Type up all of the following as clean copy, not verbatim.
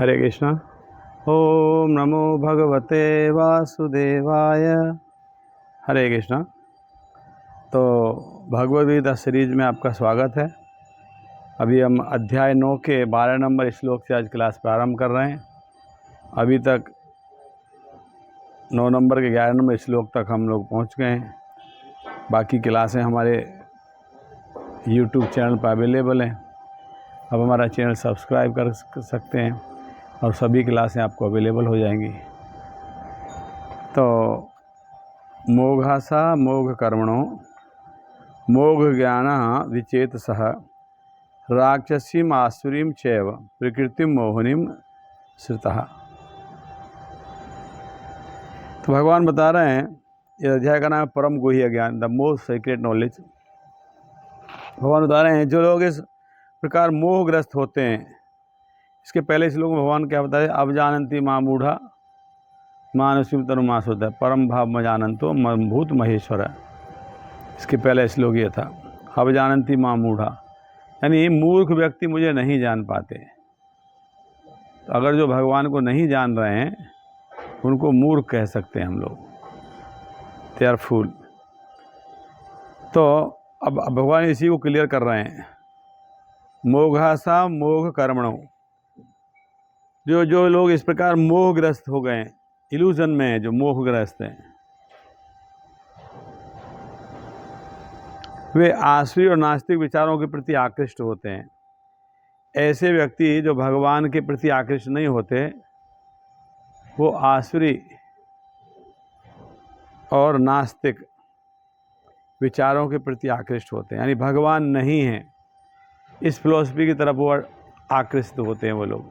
हरे कृष्णा। ओम नमो भगवते वासुदेवाय। हरे कृष्णा। तो भगवद गीता सीरीज में आपका स्वागत है। अभी हम अध्याय 9 के 12 नंबर श्लोक से आज क्लास प्रारंभ कर रहे हैं। अभी तक 9 नंबर के 11 नंबर श्लोक तक हम लोग पहुंच गए हैं। बाकी क्लासें हमारे YouTube चैनल पर अवेलेबल हैं। अब हमारा चैनल सब्सक्राइब कर सकते हैं और सभी क्लासें आपको अवेलेबल हो जाएंगी। तो मोघासा मोघ कर्मणो मोघ ज्ञान विचेतसः राक्षसीम आसुरीम चैव प्रकृतिम मोहनीम श्रुतः। तो भगवान बता रहे हैं, इस अध्याय का नाम है परम गुह्य ज्ञान, द मोस्ट सीक्रेट नॉलेज। भगवान बता रहे हैं जो लोग इस प्रकार मोहग्रस्त होते हैं, इसके पहले इस लोग भगवान क्या बताए, अब जानती माँ मूढ़ा मानसिम तनुमास होता है परम भाव में जानंतो भूत महेश्वर है। इसके पहले श्लोक ये था, अब जानती माँ मूढ़ा, यानी मूर्ख व्यक्ति मुझे नहीं जान पाते। तो अगर जो भगवान को नहीं जान रहे हैं उनको मूर्ख कह सकते हैं हम लोग, दे आर फूल। तो अब भगवान इसी को क्लियर कर रहे हैं, मोघासा मोघ कर्मणों, जो लोग इस प्रकार मोहग्रस्त हो गए, इल्यूजन में है, जो मोहग्रस्त हैं, वे आसुरी और नास्तिक विचारों के प्रति आकृष्ट होते हैं। ऐसे व्यक्ति जो भगवान के प्रति आकृष्ट नहीं होते, वो आसुरी और नास्तिक विचारों के प्रति आकृष्ट होते हैं, यानी भगवान नहीं है इस फिलॉसफी की तरफ वो आकृष्ट होते हैं वो लोग।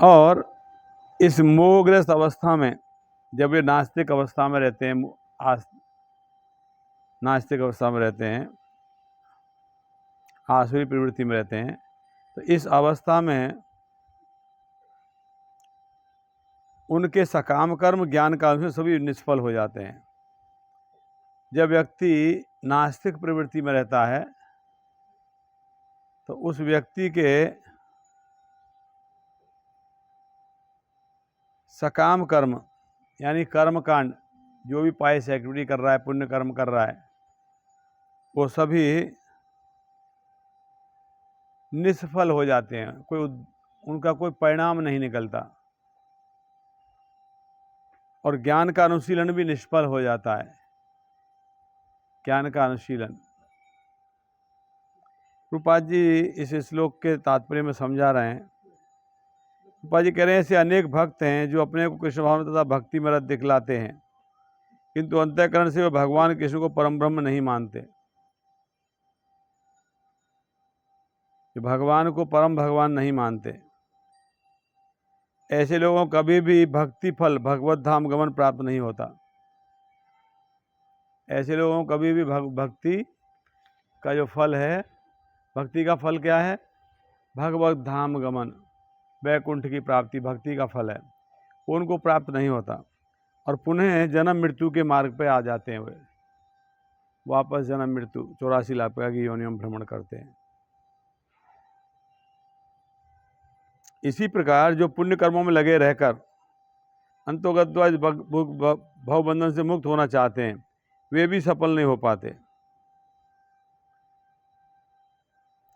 और इस मोहग्रस्त अवस्था में जब ये नास्तिक अवस्था में रहते हैं, नास्तिक अवस्था में रहते हैं, आसुरी प्रवृत्ति में रहते हैं, तो इस अवस्था में उनके सकाम कर्म ज्ञान कर्म से सभी निष्फल हो जाते हैं। जब व्यक्ति नास्तिक प्रवृत्ति में रहता है तो उस व्यक्ति के सकाम कर्म यानी कर्म कांड, जो भी पायस एक्टिविटी कर रहा है, पुण्य कर्म कर रहा है, वो सभी निष्फल हो जाते हैं, उनका कोई परिणाम नहीं निकलता, और ज्ञान का अनुशीलन भी निष्फल हो जाता है। ज्ञान का अनुशीलन रूपाद जी इस श्लोक के तात्पर्य में समझा रहे हैं। रूपाद जी कह रहे हैं, ऐसे अनेक भक्त हैं जो अपने को कृष्ण भावना तथा भक्ति में रत दिखलाते हैं, किंतु अंतःकरण से वे भगवान कृष्ण को परम ब्रह्म नहीं मानते। जो भगवान को परम भगवान नहीं मानते, ऐसे लोगों को कभी भी भक्ति फल भगवत धाम गमन प्राप्त नहीं होता। ऐसे लोगों को कभी भी भक्ति का जो फल है, भक्ति का फल क्या है, भगवत धाम गमन, वैकुंठ की प्राप्ति भक्ति का फल है, वो उनको प्राप्त नहीं होता, और पुनः जन्म मृत्यु के मार्ग पे आ जाते हैं। वे वापस जन्म मृत्यु 84 लाख की योनियों में भ्रमण करते हैं। इसी प्रकार जो पुण्य कर्मों में लगे रहकर अंतोगत्वाज भवबंधन से मुक्त होना चाहते हैं, वे भी सफल नहीं हो पाते।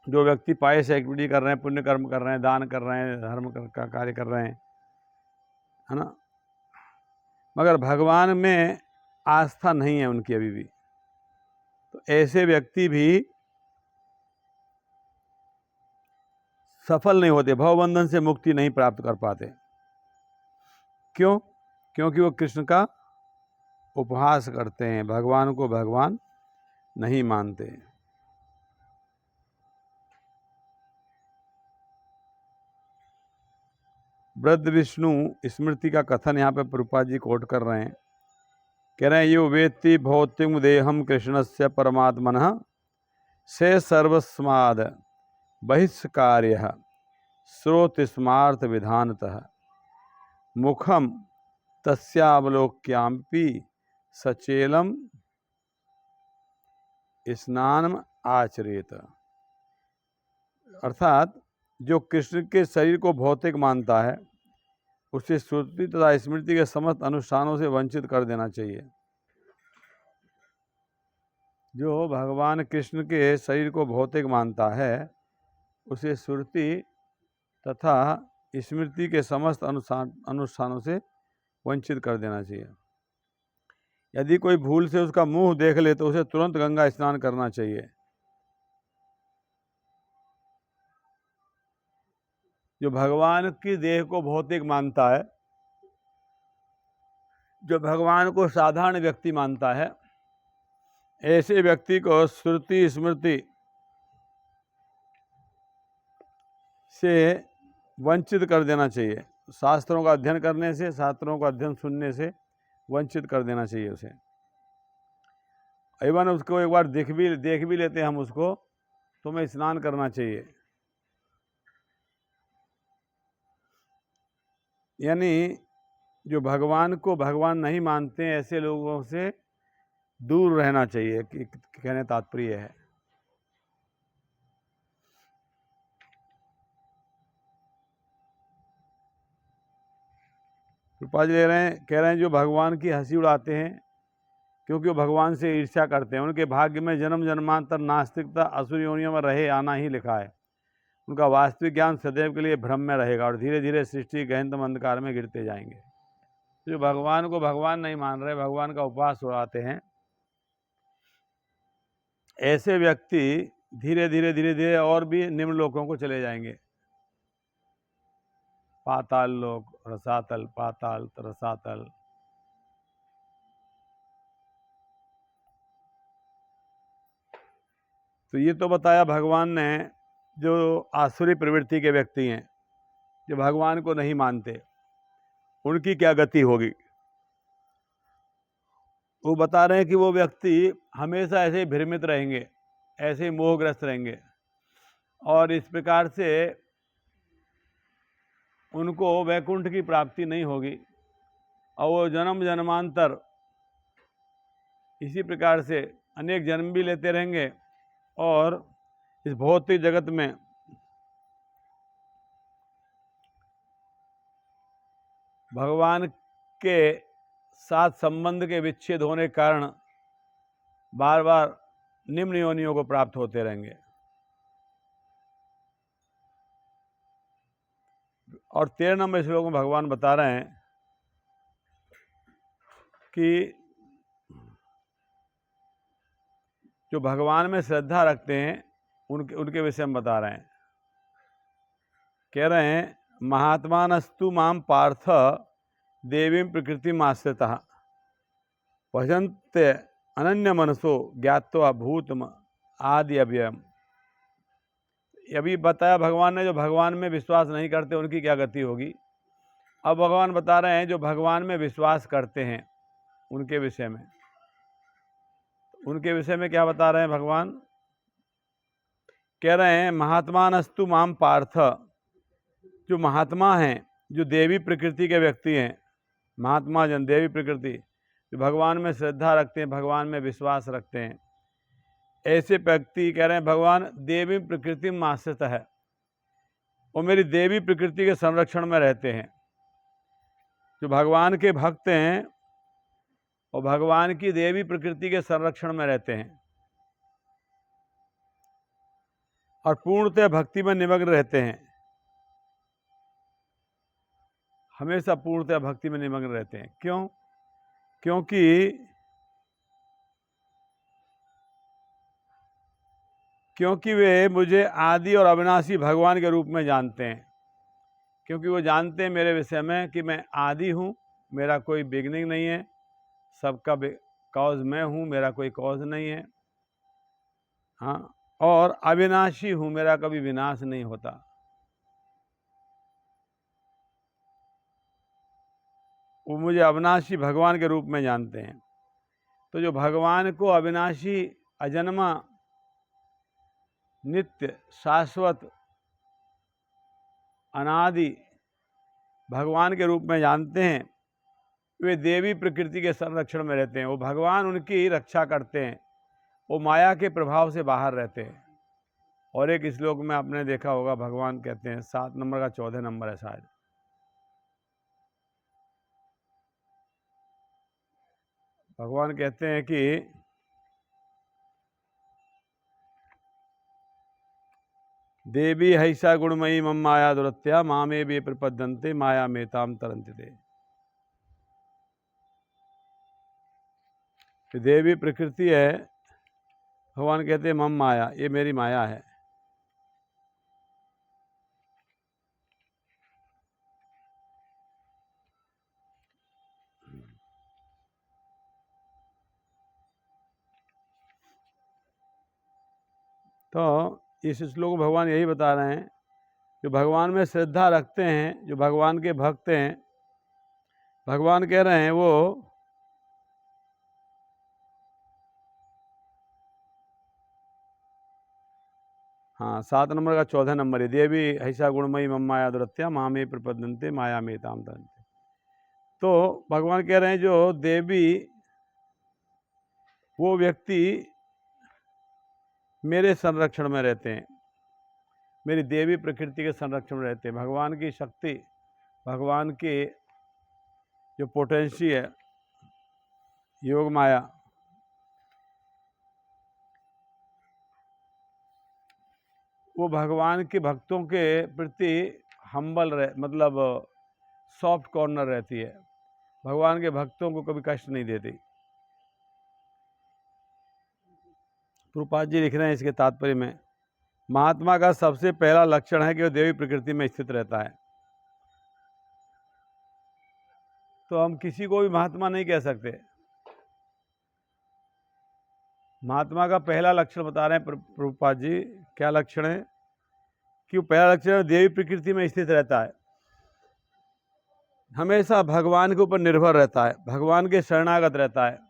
जो व्यक्ति पायस एक्टिविटी कर रहे हैं, पुण्य कर्म कर रहे हैं, दान कर रहे हैं, धर्म का कार्य कर रहे हैं, है ना, मगर भगवान में आस्था नहीं है उनकी अभी भी, तो ऐसे व्यक्ति भी सफल नहीं होते, भवबंधन से मुक्ति नहीं प्राप्त कर पाते। क्यों? क्योंकि वो कृष्ण का उपहास करते हैं, भगवान को भगवान नहीं मानते। वृद्ध विष्णु स्मृति का कथन यहाँ पे प्रभुपाद जी कोट कर रहे हैं, कह रहे हैं, यो वेत्ति भौतिक देहम कृष्णस्य परमात्मनः से सर्वस्माद बहिष्कार्यः श्रोतिस्मार्थ विधानतः मुखम तस्यावलोक्याम्पि सचेलम स्नानम आचरेत। अर्थात जो कृष्ण के शरीर को भौतिक मानता है उसे श्रुति तथा स्मृति के समस्त अनुष्ठानों से वंचित कर देना चाहिए। जो भगवान कृष्ण के शरीर को भौतिक मानता है उसे श्रुति तथा स्मृति के समस्त अनुष्ठानों से वंचित कर देना चाहिए। यदि कोई भूल से उसका मुंह देख ले तो उसे तुरंत गंगा स्नान करना चाहिए। जो भगवान की देह को भौतिक मानता है, जो भगवान को साधारण व्यक्ति मानता है, ऐसे व्यक्ति को श्रुति स्मृति से वंचित कर देना चाहिए। शास्त्रों का अध्ययन करने से, शास्त्रों का अध्ययन सुनने से वंचित कर देना चाहिए उसे। इवन उसको एक बार देख भी लेते हैं हम उसको, तो हमें स्नान करना चाहिए। यानी जो भगवान को भगवान नहीं मानते हैं ऐसे लोगों से दूर रहना चाहिए, कहने तात्पर्य है। कृपा जी कह रहे हैं जो भगवान की हंसी उड़ाते हैं क्योंकि वो भगवान से ईर्ष्या करते हैं, उनके भाग्य में जन्म जन्मांतर नास्तिकता असुर योनियों में रहे आना ही लिखा है। उनका वास्तविक ज्ञान सदैव के लिए भ्रम में रहेगा और धीरे धीरे सृष्टि गहनतम अंधकार में गिरते जाएंगे। जो भगवान को भगवान नहीं मान रहे, भगवान का उपवास उड़ाते हैं, ऐसे व्यक्ति धीरे धीरे और भी निम्न लोकों को चले जाएंगे। पाताल लोक, रसातल, पाताल, रसातल। तो ये तो बताया भगवान ने जो आसुरी प्रवृत्ति के व्यक्ति हैं, जो भगवान को नहीं मानते, उनकी क्या गति होगी। वो बता रहे हैं कि वो व्यक्ति हमेशा ऐसे ही भ्रमित रहेंगे, ऐसे ही मोहग्रस्त रहेंगे और इस प्रकार से उनको वैकुंठ की प्राप्ति नहीं होगी और वो जन्म जन्मांतर इसी प्रकार से अनेक जन्म भी लेते रहेंगे और इस भौतिक जगत में भगवान के साथ संबंध के विच्छेद होने के कारण बार बार निम्न योनियों को प्राप्त होते रहेंगे। और 13 नंबर श्लोक में भगवान बता रहे हैं कि जो भगवान में श्रद्धा रखते हैं उनके विषय में बता रहे हैं। कह रहे हैं महात्मानस्तु माम पार्थ देवीं प्रकृतिम आश्रितः भजन्ते अनन्य मनसो ज्ञात्वा भूतम आदि अव्ययम। अभी बताया भगवान ने जो भगवान में विश्वास नहीं करते उनकी क्या गति होगी। अब भगवान बता रहे हैं जो भगवान में विश्वास करते हैं उनके विषय में। उनके विषय में क्या बता रहे हैं भगवान। कह रहे हैं महात्मानस्तु माम पार्थ, जो महात्मा हैं, जो देवी प्रकृति के व्यक्ति हैं, महात्मा जन देवी प्रकृति, जो भगवान में श्रद्धा रखते हैं, भगवान में विश्वास रखते हैं, ऐसे व्यक्ति कह रहे हैं भगवान देवी प्रकृति में आश्रित है, वो मेरी देवी प्रकृति के संरक्षण में रहते हैं। जो भगवान के भक्त हैं और भगवान की देवी प्रकृति के संरक्षण में रहते हैं और पूर्णतः भक्ति में निमग्न रहते हैं, हमेशा पूर्णतः भक्ति में निमग्न रहते हैं। क्यों? क्योंकि वे मुझे आदि और अविनाशी भगवान के रूप में जानते हैं। क्योंकि वो जानते हैं मेरे विषय में कि मैं आदि हूँ, मेरा कोई बिगनिंग नहीं है, सबका कॉज मैं हूँ, मेरा कोई कॉज नहीं है। हाँ, और अविनाशी हूँ, मेरा कभी विनाश नहीं होता। वो मुझे अविनाशी भगवान के रूप में जानते हैं। तो जो भगवान को अविनाशी, अजन्मा, नित्य, शाश्वत, अनादि भगवान के रूप में जानते हैं, वे देवी प्रकृति के संरक्षण में रहते हैं। वो भगवान उनकी रक्षा करते हैं, वो माया के प्रभाव से बाहर रहते हैं और एक श्लोक में आपने देखा होगा भगवान कहते हैं 7 नंबर का 14 नंबर है शायद, भगवान कहते हैं कि देवी हैषा गुणमयी मम माया दुरत्या मामे वे प्रपद्यन्ते माया मेताम तरन्ति ते। देवी प्रकृति है, भगवान कहते हैं मम माया, ये मेरी माया है। तो इस श्लोक में भगवान यही बता रहे हैं, जो भगवान में श्रद्धा रखते हैं, जो भगवान के भक्त हैं, भगवान कह रहे हैं वो हाँ 7 नंबर का 14 नंबर है, देवी ऐसा गुणमयी मम माया दुरत्या मामे प्रपद्यन्ते माया मेताम तरन्ति। तो भगवान कह रहे हैं जो देवी, वो व्यक्ति मेरे संरक्षण में रहते हैं, मेरी देवी प्रकृति के संरक्षण में रहते हैं। भगवान की शक्ति, भगवान की जो पोटेंसी है, योग माया, वो भगवान के भक्तों के प्रति हम्बल रहे, मतलब सॉफ्ट कॉर्नर रहती है, भगवान के भक्तों को कभी कष्ट नहीं देती। प्रभुपाद जी लिख रहे हैं इसके तात्पर्य में, महात्मा का सबसे पहला लक्षण है कि वो देवी प्रकृति में स्थित रहता है। तो हम किसी को भी महात्मा नहीं कह सकते। महात्मा का पहला लक्षण बता रहे हैं प्रभुपाद जी, क्या लक्षण है कि वो पहला लक्षण देवी प्रकृति में स्थित रहता है, हमेशा भगवान के ऊपर निर्भर रहता है, भगवान के शरणागत रहता है।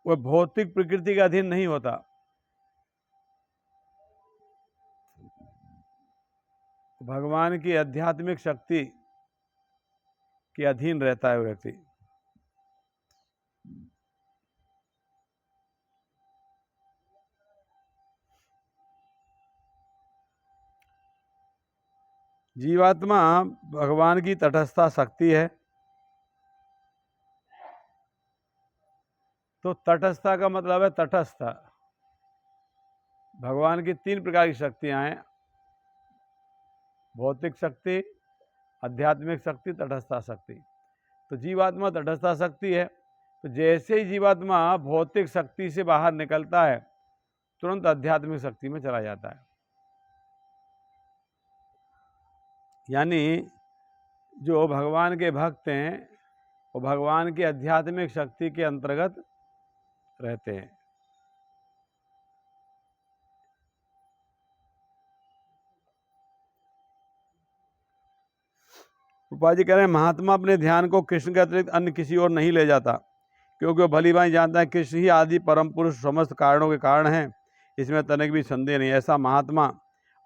वह भौतिक प्रकृति के अधीन नहीं होता, भगवान की आध्यात्मिक शक्ति के अधीन रहता है व्यक्ति। जीवात्मा भगवान की तटस्थता शक्ति है। तो तटस्थता का मतलब है तटस्थ। भगवान की 3 प्रकार की शक्तियां हैं, भौतिक शक्ति, आध्यात्मिक शक्ति, तटस्थता शक्ति। तो जीवात्मा तटस्थता शक्ति है। तो जैसे ही जीवात्मा भौतिक शक्ति से बाहर निकलता है, तुरंत आध्यात्मिक शक्ति में चला जाता है। यानी जो भगवान के भक्त हैं वो भगवान की आध्यात्मिक शक्ति के अंतर्गत रहते हैं। रूपा जी कह रहे हैं महात्मा अपने ध्यान को कृष्ण के अतिरिक्त अन्य किसी और नहीं ले जाता, क्योंकि वो भली भांति जानता है कृष्ण ही आदि परम पुरुष समस्त कारणों के कारण हैं, इसमें तनिक भी संदेह नहीं। ऐसा महात्मा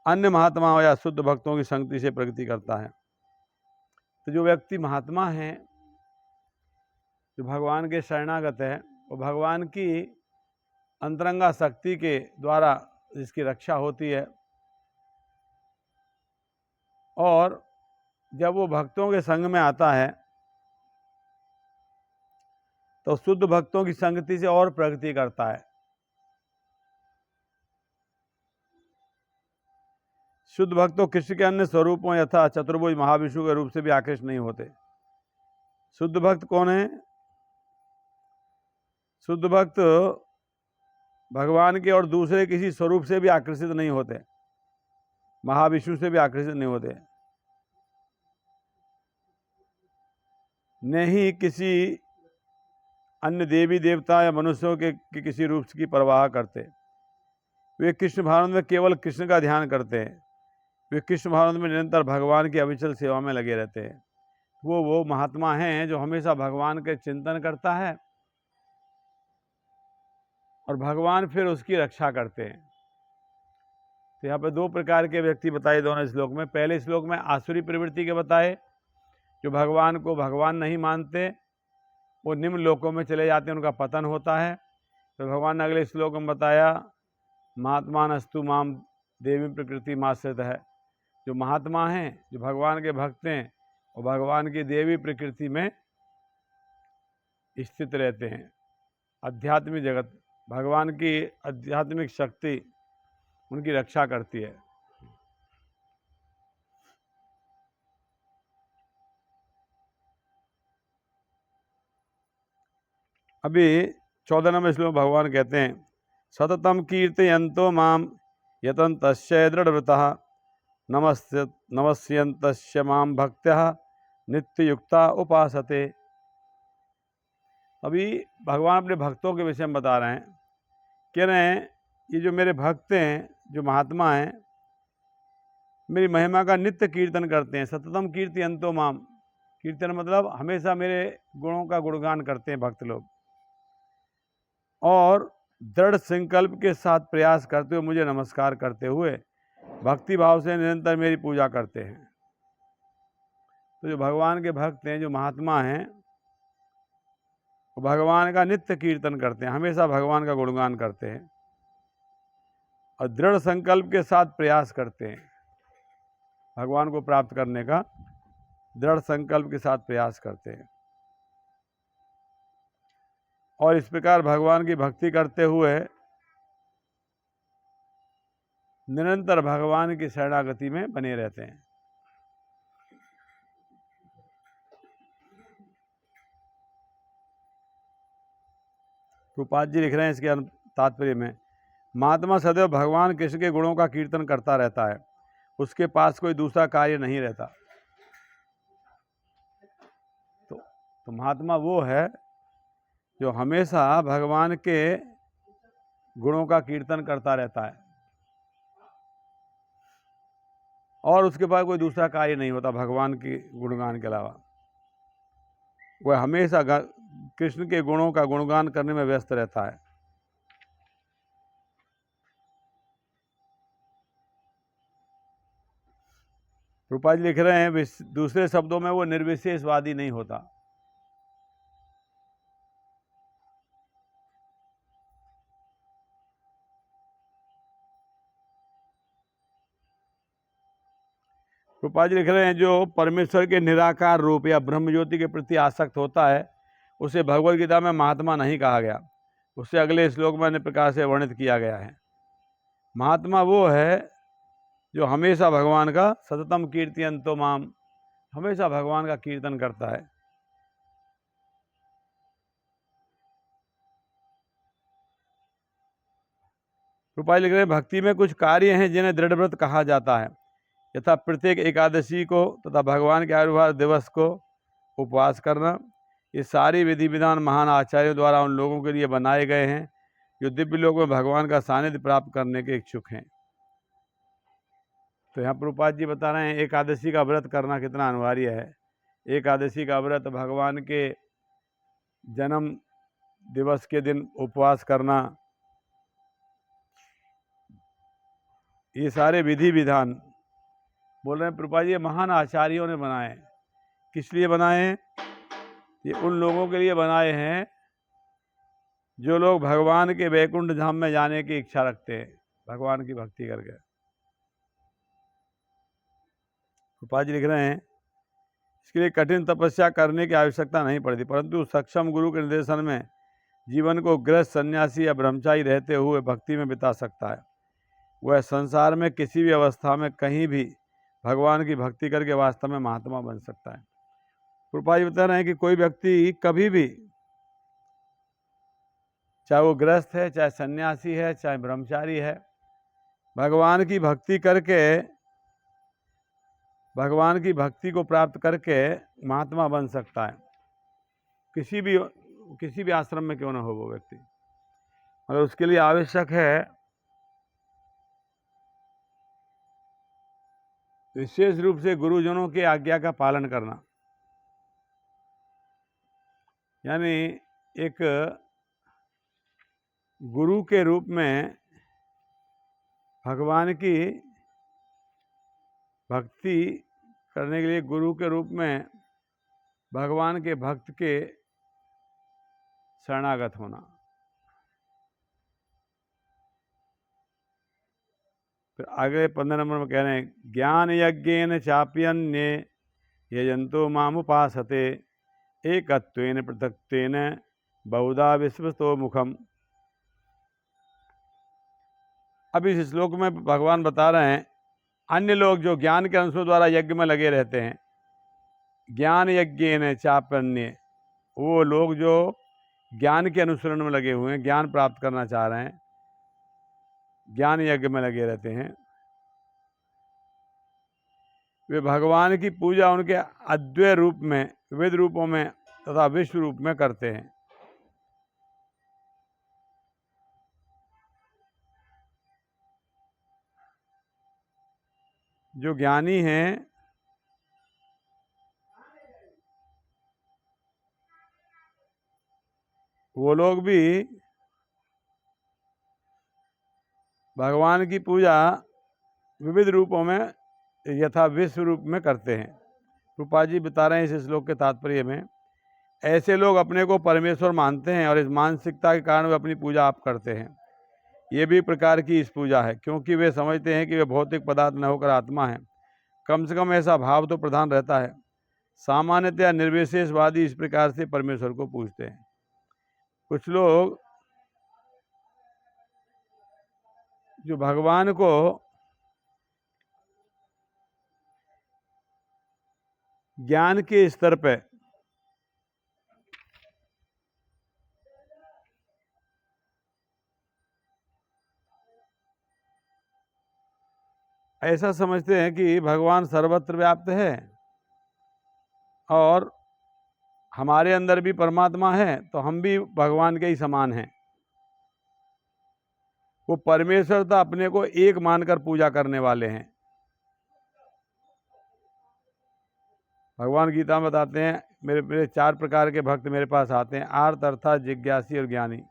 अन्य महात्माओं या शुद्ध भक्तों की संगति से प्रगति करता है। तो जो व्यक्ति महात्मा हैं, जो भगवान के शरणागत है, वो भगवान की अंतरंगा शक्ति के द्वारा जिसकी रक्षा होती है, और जब वो भक्तों के संग में आता है तो शुद्ध भक्तों की संगति से और प्रगति करता है। शुद्ध भक्त तो कृष्ण के अन्य स्वरूपों यथा चतुर्भुज महाविष्णु के रूप से भी आकृष्ट नहीं होते। शुद्ध भक्त कौन है? शुद्ध भक्त भगवान के और दूसरे किसी स्वरूप से भी आकर्षित नहीं होते, महाविष्णु से भी आकर्षित नहीं होते, न ही किसी अन्य देवी देवता या मनुष्यों के किसी रूप की परवाह करते। वे कृष्ण भावना में केवल कृष्ण का ध्यान करते हैं, वे कृष्ण भावना में निरंतर भगवान की अविचल सेवा में लगे रहते हैं। वो महात्मा हैं जो हमेशा भगवान के चिंतन करता है और भगवान फिर उसकी रक्षा करते हैं। तो यहाँ पे 2 प्रकार के व्यक्ति बताए दोनों श्लोक में। पहले श्लोक में आसुरी प्रवृत्ति के बताए, जो भगवान को भगवान नहीं मानते, वो निम्न लोकों में चले जाते हैं, उनका पतन होता है। तो भगवान ने अगले श्लोक में बताया, महात्मानस्तु माम देवी प्रकृति माश्रित है। जो महात्मा हैं, जो भगवान के भक्त हैं, और भगवान की देवी प्रकृति में स्थित रहते हैं। आध्यात्मिक जगत, भगवान की आध्यात्मिक शक्ति उनकी रक्षा करती है। अभी 14 नंबर श्लोक भगवान कहते हैं, सततम कीर्तयन्तो माम यतन्तस्य दृढ़व्रतः नमस्यन्तस्य माम भक्त्या नित्ययुक्ता उपासते। अभी भगवान अपने भक्तों के विषय में बता रहे हैं, कह रहे हैं ये जो मेरे भक्त हैं, जो महात्मा हैं, मेरी महिमा का नित्य कीर्तन करते हैं। सततम कीर्तयन्तो माम, कीर्तन मतलब हमेशा मेरे गुणों का गुणगान करते हैं भक्त लोग, और दृढ़ संकल्प के साथ प्रयास करते हुए मुझे नमस्कार करते हुए भक्ति भाव से निरंतर मेरी पूजा करते हैं। तो जो भगवान के भक्त हैं, जो महात्मा हैं, वो भगवान का नित्य कीर्तन करते हैं, हमेशा भगवान का गुणगान करते हैं और दृढ़ संकल्प के साथ प्रयास करते हैं। भगवान को प्राप्त करने का दृढ़ संकल्प के साथ प्रयास करते हैं, और इस प्रकार भगवान की भक्ति करते हुए निरंतर भगवान की शरणागति में बने रहते हैं। रूपाद जी लिख रहे हैं इसके तात्पर्य में, महात्मा सदैव भगवान कृष्ण के गुणों का कीर्तन करता रहता है, उसके पास कोई दूसरा कार्य नहीं रहता। तो महात्मा वो है जो हमेशा भगवान के गुणों का कीर्तन करता रहता है, और उसके पास कोई दूसरा कार्य नहीं होता भगवान के गुणगान के अलावा। वह हमेशा कृष्ण के गुणों का गुणगान करने में व्यस्त रहता है। रूपाजी लिख रहे हैं, दूसरे शब्दों में वो निर्विशेषवादी नहीं होता। रूपाजी लिख रहे हैं, जो परमेश्वर के निराकार रूप या ब्रह्म ज्योति के प्रति आसक्त होता है, उसे भगवद गीता में महात्मा नहीं कहा गया, उससे अगले श्लोक में अन्य प्रकार से वर्णित किया गया है। महात्मा वो है जो हमेशा भगवान का सततम कीर्तयन्तो माम, हमेशा भगवान का कीर्तन करता है। रूपाई लिख रहे हैं, भक्ति में कुछ कार्य हैं जिन्हें दृढ़ व्रत कहा जाता है, यथा प्रत्येक एकादशी को तथा भगवान के आविर्भाव दिवस को उपवास करना। ये सारी विधि विधान महान आचार्यों द्वारा उन लोगों के लिए बनाए गए हैं जो दिव्य लोक में भगवान का सानिध्य प्राप्त करने के इच्छुक हैं। तो यहाँ प्रभुपाद जी बता रहे हैं एकादशी का व्रत करना कितना अनिवार्य है। एकादशी का व्रत, भगवान के जन्म दिवस के दिन उपवास करना, ये सारे विधि विधान बोल रहे हैं प्रभुपाद जी महान आचार्यों ने बनाए। किस लिए बनाए हैं? ये उन लोगों के लिए बनाए हैं जो लोग भगवान के वैकुंठ धाम में जाने की इच्छा रखते हैं, भगवान की भक्ति करके। प्रभुपाद जी लिख रहे हैं, इसके लिए कठिन तपस्या करने की आवश्यकता नहीं पड़ती, परंतु सक्षम गुरु के निर्देशन में जीवन को गृहस्थ, सन्यासी या ब्रह्मचारी रहते हुए भक्ति में बिता सकता है। वह संसार में किसी भी अवस्था में कहीं भी भगवान की भक्ति करके वास्तव में महात्मा बन सकता है। प्रभुपाद जी बता रहे हैं कि कोई व्यक्ति कभी भी, चाहे वो गृहस्थ है, चाहे सन्यासी है, चाहे ब्रह्मचारी है, भगवान की भक्ति करके, भगवान की भक्ति को प्राप्त करके महात्मा बन सकता है, किसी भी आश्रम में क्यों ना हो वो व्यक्ति। मगर उसके लिए आवश्यक है विशेष रूप से गुरुजनों की आज्ञा का पालन करना। यानी एक गुरु के रूप में भगवान की भक्ति करने के लिए, गुरु के रूप में भगवान के भक्त के शरणागत होना। फिर आगे 15 नंबर में कह रहे हैं ज्ञान यज्ञेन चाप्यन्ये यजंतो मामुपासते एकत्वेन पृथक्त्वेन बहुधा विश्वतो मुखम। अब इस श्लोक में भगवान बता रहे हैं अन्य लोग जो ज्ञान के अंशों द्वारा यज्ञ में लगे रहते हैं, ज्ञान यज्ञेन चाप्यन्ये, वो लोग जो ज्ञान के अनुसरण में लगे हुए हैं, ज्ञान प्राप्त करना चाह रहे हैं, ज्ञान यज्ञ में लगे रहते हैं, वे भगवान की पूजा उनके अद्वैय रूप में, विविध रूपों में तथा विश्व रूप में करते हैं। जो ज्ञानी हैं वो लोग भी भगवान की पूजा विविध रूपों में यथा विश्व रूप में करते हैं। रूपा जी बता रहे हैं इस श्लोक के तात्पर्य में, ऐसे लोग अपने को परमेश्वर मानते हैं और इस मानसिकता के कारण वे अपनी पूजा आप करते हैं। ये भी प्रकार की इस पूजा है, क्योंकि वे समझते हैं कि वे भौतिक पदार्थ न होकर आत्मा है। कम से कम ऐसा भाव तो प्रधान रहता है। सामान्यतया निर्विशेषवादी इस प्रकार से परमेश्वर को पूजते हैं। कुछ लोग जो भगवान को ज्ञान के स्तर पे ऐसा समझते हैं कि भगवान सर्वत्र व्याप्त है और हमारे अंदर भी परमात्मा है, तो हम भी भगवान के ही समान हैं। वो परमेश्वर तो अपने को एक मानकर पूजा करने वाले हैं। भगवान गीता में बताते हैं मेरे 4 प्रकार के भक्त मेरे पास आते हैं, आर्त, अर्थात, जिज्ञासी और ज्ञानी।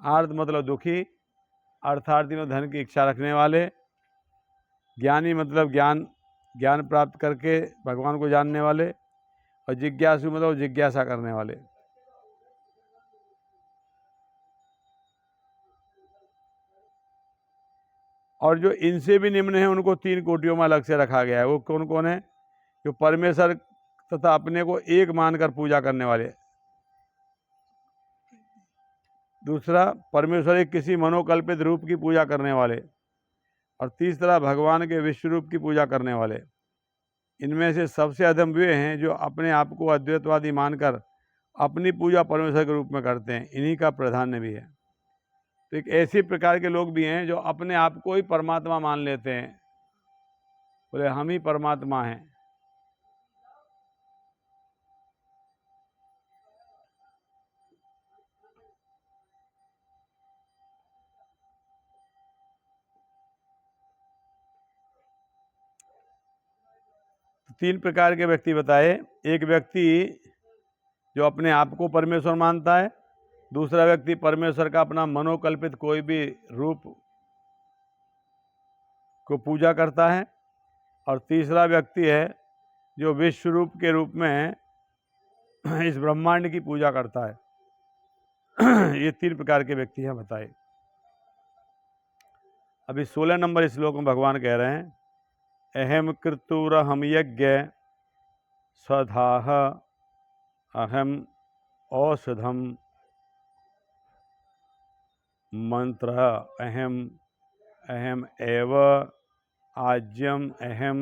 आर्त मतलब दुखी, अर्थार्थी में धन की इच्छा रखने वाले, ज्ञानी मतलब ज्ञान प्राप्त करके भगवान को जानने वाले, और जिज्ञासु मतलब जिज्ञासा करने वाले। और जो इनसे भी निम्न है उनको 3 कोटियों में अलग से रखा गया है। वो कौन कौन है? जो परमेश्वर तथा अपने को एक मानकर पूजा करने वाले। दूसरा, परमेश्वर एक किसी मनोकल्पित रूप की पूजा करने वाले। और तीसरा, भगवान के विश्व रूप की पूजा करने वाले। इनमें से सबसे अधम वे हैं जो अपने आप को अद्वैतवादी मानकर अपनी पूजा परमेश्वर के रूप में करते हैं। इन्हीं का प्राधान्य भी है। तो एक ऐसी प्रकार के लोग भी हैं जो अपने आप को ही परमात्मा मान लेते हैं, बोले हम ही परमात्मा हैं। तो 3 प्रकार के व्यक्ति बताए। एक व्यक्ति जो अपने आप को परमेश्वर मानता है, दूसरा व्यक्ति परमेश्वर का अपना मनोकल्पित कोई भी रूप को पूजा करता है, और तीसरा व्यक्ति है जो विश्व रूप के रूप में इस ब्रह्मांड की पूजा करता है। ये 3 प्रकार के व्यक्ति हैं बताए। अभी 16 नंबर श्लोक में भगवान कह रहे हैं अहम कृतुरहम यज्ञ स्वधाह अहम औषधम मंत्र अहम एव आज्यम अहम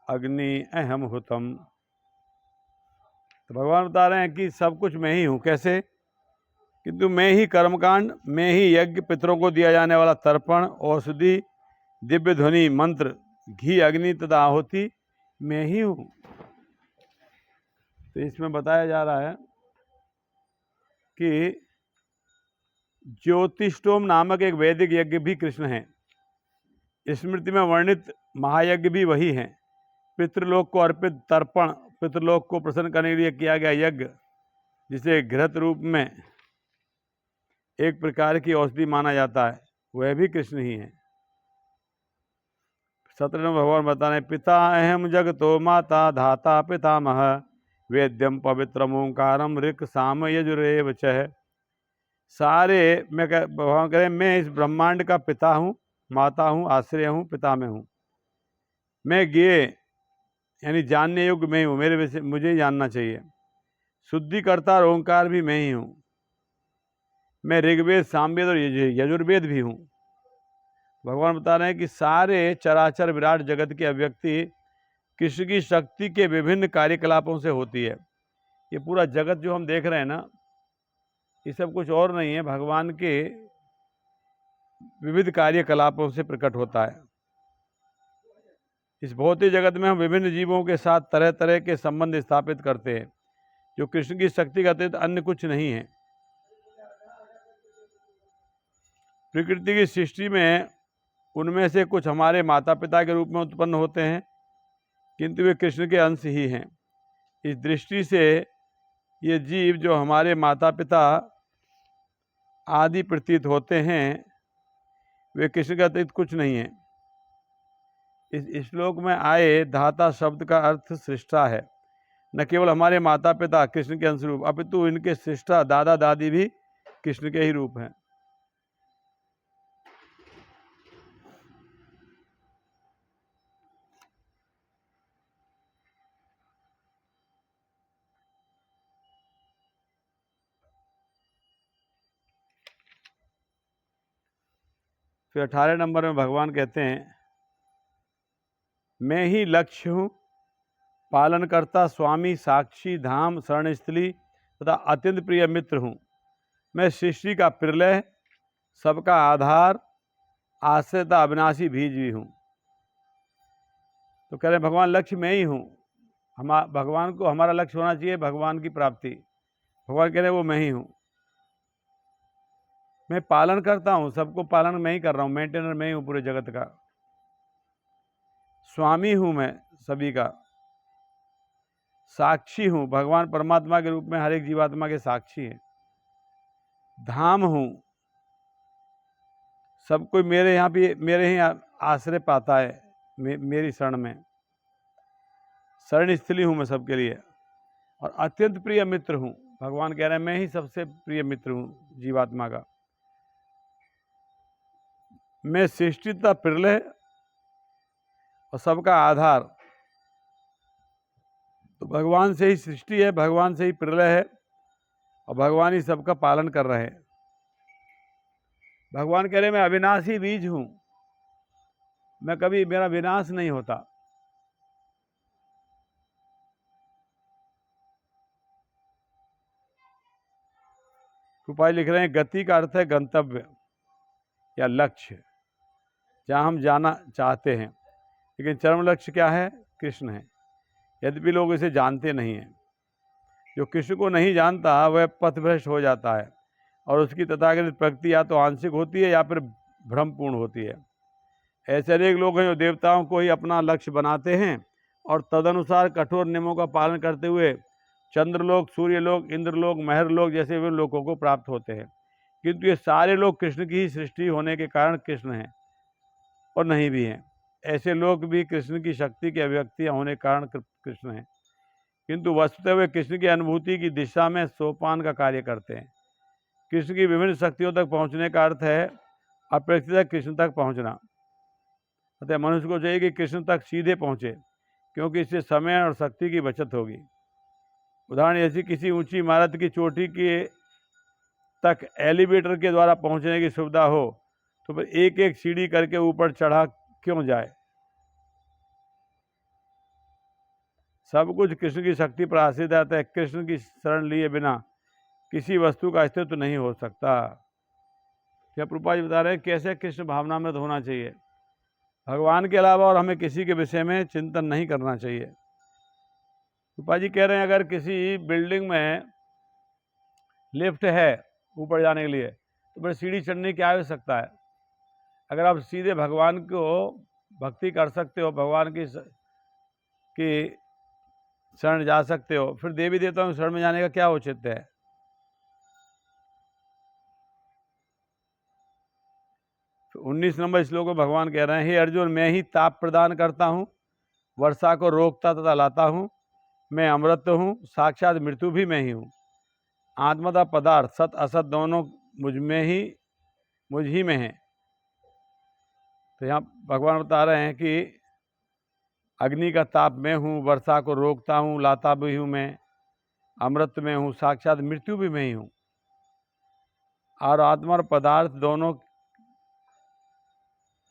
अग्नि अहम हुतम। तो भगवान बता रहे हैं कि सब कुछ मैं ही हूँ। कैसे? किंतु मैं ही कर्मकांड, मैं ही यज्ञ, पितरों को दिया जाने वाला तर्पण, औषधि, दिव्य ध्वनि, मंत्र, घी, अग्नि तथा आहुति मैं ही हूँ। तो इसमें बताया जा रहा है कि ज्योतिष्टोम नामक एक वैदिक यज्ञ भी कृष्ण है। स्मृति में वर्णित महायज्ञ भी वही हैं। पितृलोक को अर्पित तर्पण, पितृलोक को प्रसन्न करने के लिए किया गया यज्ञ, जिसे घृत रूप में एक प्रकार की औषधि माना जाता है, वह भी कृष्ण ही है। 17 में भगवान बता रहे पिता अहम जगतो माता धाता पितामह वेद्यम पवित्रम ओंकारम ऋक् साम यजुरेव च। सारे भगवान कह रहे मैं इस ब्रह्मांड का पिता हूँ, माता हूँ, आश्रय हूँ, पिता में हूँ। मैं ज्ञेय यानी जानने योग्य मैं ही हूँ, मेरे विषय मुझे ही जानना चाहिए। शुद्धिकर्ता और ओंकार भी मैं ही हूँ। मैं ऋग्वेद, सामवेद और यजुर्वेद भी हूँ। भगवान बता रहे हैं कि सारे चराचर विराट जगत की अभिव्यक्ति कृष्ण की शक्ति के विभिन्न कार्यकलापों से होती है। ये पूरा जगत जो हम देख रहे हैं ना, ये सब कुछ और नहीं है, भगवान के विविध कार्यकलापों से प्रकट होता है। इस भौतिक जगत में हम विभिन्न जीवों के साथ तरह तरह के संबंध स्थापित करते हैं, जो कृष्ण की शक्ति का अतिरिक्त अन्य कुछ नहीं है। प्रकृति की सृष्टि में उनमें से कुछ हमारे माता पिता के रूप में उत्पन्न होते हैं, किंतु वे कृष्ण के अंश ही हैं। इस दृष्टि से ये जीव जो हमारे माता पिता आदि प्रतीत होते हैं, वे कृष्ण के अतिरिक्त कुछ नहीं है। इस श्लोक में आए धाता शब्द का अर्थ सृष्टा है। न केवल हमारे माता पिता कृष्ण के अंश रूप, अपितु इनके सृष्टा दादा दादी भी कृष्ण के ही रूप हैं। फिर 18 नंबर में भगवान कहते हैं मैं ही लक्ष्य हूँ, पालनकर्ता, स्वामी, साक्षी, धाम, शरणस्थली तथा अत्यंत प्रिय मित्र हूँ। मैं सृष्टि का प्रलय, सबका आधार, आश्रयता, अविनाशी बीज भी हूँ। तो कह रहे हैं भगवान लक्ष्य मैं ही हूँ। भगवान को हमारा लक्ष्य होना चाहिए भगवान की प्राप्ति। भगवान कह रहे हैं वो मैं ही हूँ। मैं पालन करता हूँ, सबको पालन मैं ही कर रहा हूँ, मेंटेनर मैं ही हूँ पूरे जगत का। स्वामी हूँ मैं सभी का। साक्षी हूँ, भगवान परमात्मा के रूप में हर एक जीवात्मा के साक्षी है। धाम हूँ, सब कोई मेरे यहाँ भी मेरे ही आश्रय पाता है, मेरी शरण में। शरण स्थली हूँ मैं सबके लिए। और अत्यंत प्रिय मित्र हूँ। भगवान कह रहे हैं मैं ही सबसे प्रिय मित्र हूँ जीवात्मा का। मैं सृष्टि तथा प्रलय और सबका आधार। तो भगवान से ही सृष्टि है, भगवान से ही प्रलय है और भगवान ही सबका पालन कर रहे हैं। भगवान कह रहे मैं अविनाशी बीज हूँ, मैं कभी मेरा विनाश नहीं होता। कृपा लिख रहे हैं गति का अर्थ है गंतव्य या लक्ष्य, जहाँ हम जाना चाहते हैं। लेकिन चरम लक्ष्य क्या है? कृष्ण है। यद्यपि लोग इसे जानते नहीं हैं। जो कृष्ण को नहीं जानता वह पथभ्रष्ट हो जाता है और उसकी तथाकथित प्रगति या तो आंशिक होती है या फिर भ्रमपूर्ण होती है। ऐसे अनेक लोग हैं जो देवताओं को ही अपना लक्ष्य बनाते हैं और तदनुसार कठोर नियमों का पालन करते हुए चंद्रलोक, सूर्यलोक, इंद्रलोक, महरलोक जैसे विभिन्न लोकों को प्राप्त होते हैं। किंतु ये सारे लोग कृष्ण की ही सृष्टि होने के कारण कृष्ण हैं और नहीं भी हैं। ऐसे लोग भी कृष्ण की शक्ति की अभिव्यक्तियाँ होने के कारण कृष्ण हैं, किंतु वस्तुतः वे कृष्ण की अनुभूति की दिशा में सोपान का कार्य करते हैं। कृष्ण की विभिन्न शक्तियों तक पहुँचने का अर्थ है अपेक्षित कृष्ण तक पहुँचना। अतः मनुष्य को चाहिए कि कृष्ण तक सीधे पहुँचे, क्योंकि इससे समय और शक्ति की बचत होगी। उदाहरण ऐसी किसी ऊंची इमारत की चोटी के तक एलिवेटर के द्वारा पहुंचने की सुविधा हो तो फिर एक एक सीढ़ी करके ऊपर चढ़ा क्यों जाए? सब कुछ कृष्ण की शक्ति पर आश्रित रहता है। कृष्ण की शरण लिए बिना किसी वस्तु का अस्तित्व नहीं हो सकता। क्या प्रभुपाद जी बता रहे हैं कैसे कृष्ण भावनामृत होना चाहिए। भगवान के अलावा और हमें किसी के विषय में चिंतन नहीं करना चाहिए। प्रभुपाद जी कह रहे हैं अगर किसी बिल्डिंग में लिफ्ट है ऊपर जाने के लिए तो फिर सीढ़ी चढ़ने की आवश्यकता है। अगर आप सीधे भगवान को भक्ति कर सकते हो, भगवान की शरण जा सकते हो, फिर देवी देवताओं की शरण में जाने का क्या औचित्य है? तो 19 नंबर श्लोक में भगवान कह रहे हैं हे अर्जुन, मैं ही ताप प्रदान करता हूँ, वर्षा को रोकता तथा लाता हूँ, मैं अमृत हूँ, साक्षात मृत्यु भी मैं ही हूँ। आत्मता पदार्थ सत असत दोनों मुझ ही में है। तो यहाँ भगवान बता रहे हैं कि अग्नि का ताप मैं हूँ, वर्षा को रोकता हूँ, लाता भी हूँ मैं, अमृत में हूँ, साक्षात मृत्यु भी मैं ही हूँ। और आत्मा और पदार्थ दोनों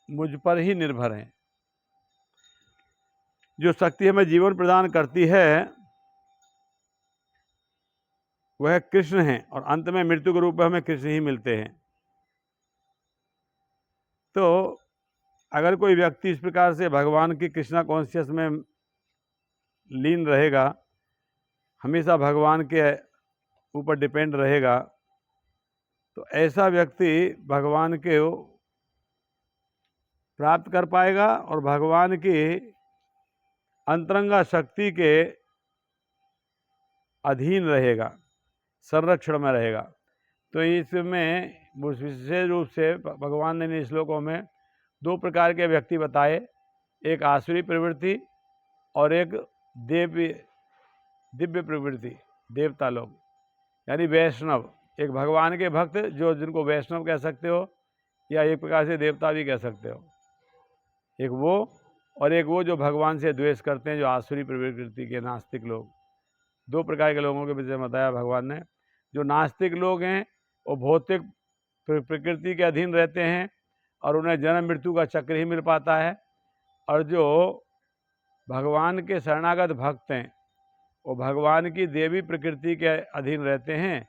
मुझ पर ही निर्भर हैं। जो शक्ति हमें जीवन प्रदान करती है वह कृष्ण है, और अंत में मृत्यु के रूप में हमें कृष्ण ही मिलते हैं। तो अगर कोई व्यक्ति इस प्रकार से भगवान की कृष्णा कॉन्शियस में लीन रहेगा, हमेशा भगवान के ऊपर डिपेंड रहेगा, तो ऐसा व्यक्ति भगवान के प्राप्त कर पाएगा और भगवान की अंतरंगा शक्ति के अधीन रहेगा, संरक्षण में रहेगा। तो इसमें विशेष रूप से भगवान ने इन श्लोकों में दो प्रकार के व्यक्ति बताए, एक आसुरी प्रवृत्ति और एक दिव्य प्रवृत्ति, देवता लोग यानी वैष्णव। एक भगवान के भक्त जो जिनको वैष्णव कह सकते हो, या एक प्रकार से देवता भी कह सकते हो, एक वो, और एक वो जो भगवान से द्वेष करते हैं, जो आसुरी प्रवृत्ति के नास्तिक लोग। दो प्रकार के लोगों के विषय में बताया भगवान ने। जो नास्तिक लोग हैं वो भौतिक प्रकृति के अधीन रहते हैं और उन्हें जन्म मृत्यु का चक्र ही मिल पाता है, और जो भगवान के शरणागत भक्त हैं वो भगवान की देवी प्रकृति के अधीन रहते हैं,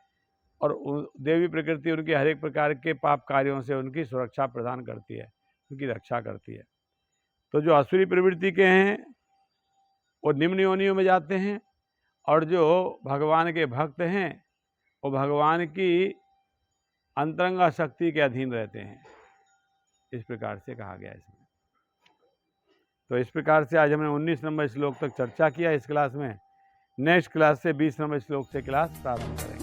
और देवी प्रकृति उनके हर एक प्रकार के पाप कार्यों से उनकी सुरक्षा प्रदान करती है, उनकी रक्षा करती है। तो जो आसुरी प्रवृत्ति के हैं वो निम्न योनियों में जाते हैं, और जो भगवान के भक्त हैं वो भगवान की अंतरंगा शक्ति के अधीन रहते हैं। इस प्रकार से कहा गया इसमें। तो इस प्रकार से आज हमने 19 नंबर श्लोक तक चर्चा किया इस क्लास में। नेक्स्ट क्लास से 20 नंबर श्लोक से क्लास प्रारंभ करेंगे।